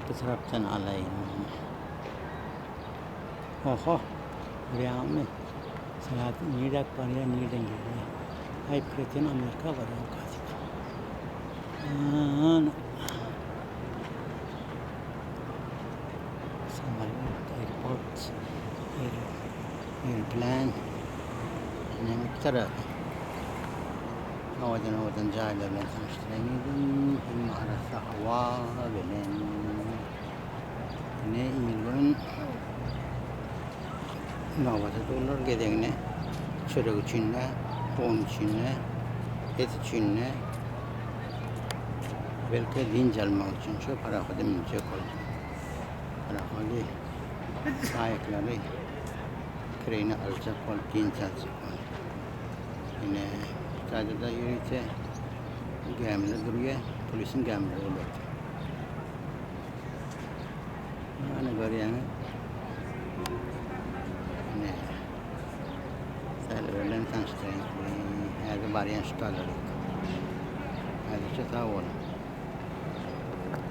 bu taraftan alayım. Oho. Riyami. Selahattin Irak var ya, nereden geliyor? Hakikaten Amerika var ya kazik. Samarkand Airport. Airplane. Ne kadar oradan cahillerle tanıştırayım. Hem arası hava bilen ne ilgin navata dolar gedekne çörek içinde, un içinde, et içinde belki dinç almak için şu para ödemeyecek oldu. Para ödü ayakları kreni alacak ol, dinç alacak ol. Yine sadece yürüyüşte gemide duruyor, polisin gemide oluyor. Yani böyle yani ne? Sen öğlen tanıştırayım. Her bir bariyen şu taları. Hadi çok sağ olun.